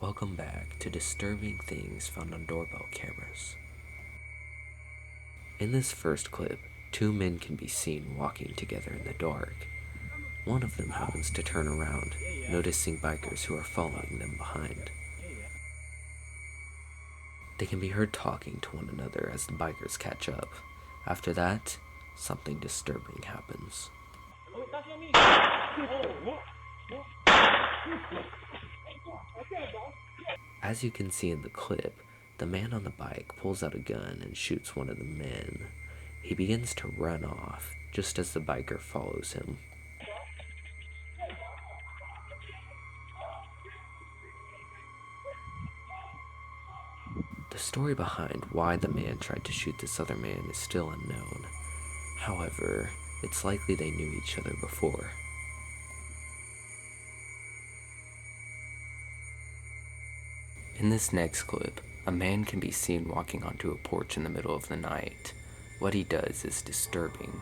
Welcome back to disturbing things found on doorbell cameras. In this first clip, two men can be seen walking together in the dark. One of them happens to turn around, noticing bikers who are following them behind. They can be heard talking to one another as the bikers catch up. After that, something disturbing happens. As you can see in the clip, the man on the bike pulls out a gun and shoots one of the men. He begins to run off, just as the biker follows him. The story behind why the man tried to shoot this other man is still unknown. However, it's likely they knew each other before. In this next clip, a man can be seen walking onto a porch in the middle of the night. What he does is disturbing.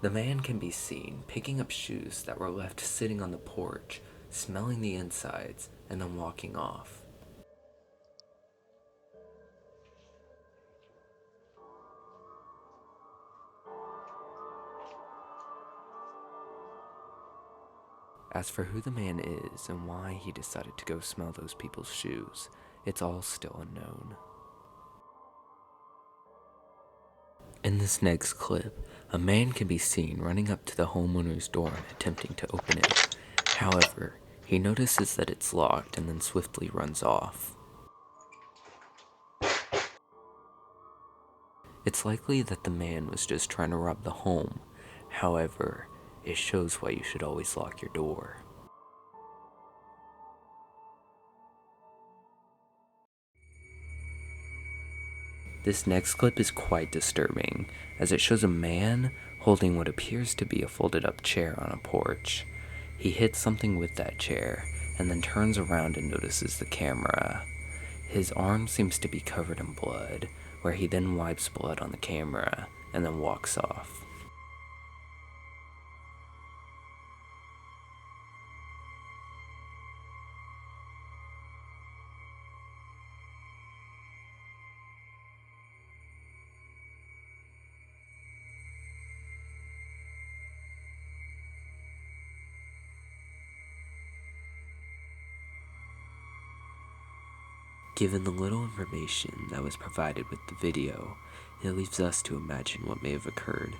The man can be seen picking up shoes that were left sitting on the porch, smelling the insides, and then walking off. As for who the man is and why he decided to go smell those people's shoes, it's all still unknown. In this next clip, a man can be seen running up to the homeowner's door and attempting to open it. However, he notices that it's locked and then swiftly runs off. It's likely that the man was just trying to rob the home. However, it shows why you should always lock your door. This next clip is quite disturbing, as it shows a man holding what appears to be a folded up chair on a porch. He hits something with that chair, and then turns around and notices the camera. His arm seems to be covered in blood, where he then wipes blood on the camera, and then walks off. Given the little information that was provided with the video, it leaves us to imagine what may have occurred.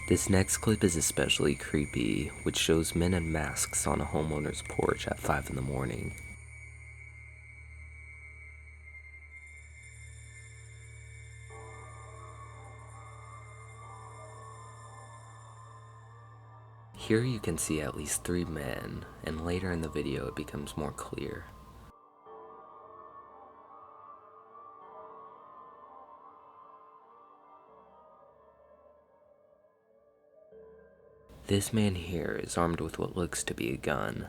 This next clip is especially creepy, which shows men in masks on a homeowner's porch at 5 in the morning. Here you can see at least 3 men, and later in the video it becomes more clear. This man here is armed with what looks to be a gun.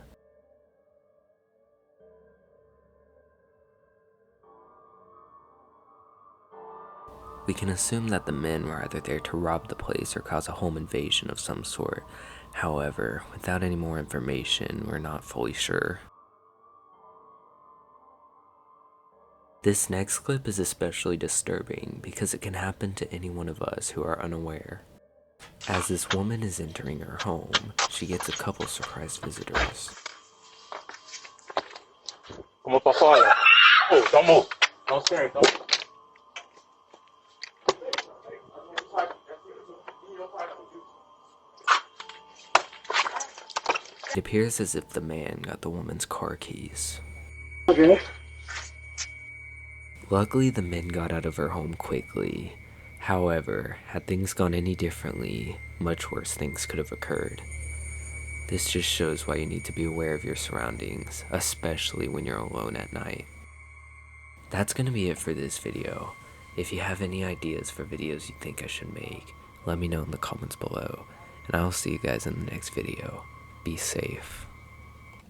We can assume that the men were either there to rob the place or cause a home invasion of some sort. However, without any more information, we're not fully sure. This next clip is especially disturbing because it can happen to any one of us who are unaware. As this woman is entering her home, she gets a couple surprise visitors. Como papaya. Oh, tamo. Don't scare it, don't. It appears as if the man got the woman's car keys. Okay. Luckily, the men got out of her home quickly. However, had things gone any differently, much worse things could have occurred. This just shows why you need to be aware of your surroundings, especially when you're alone at night. That's gonna be it for this video. If you have any ideas for videos you think I should make, let me know in the comments below, and I'll see you guys in the next video. be safe.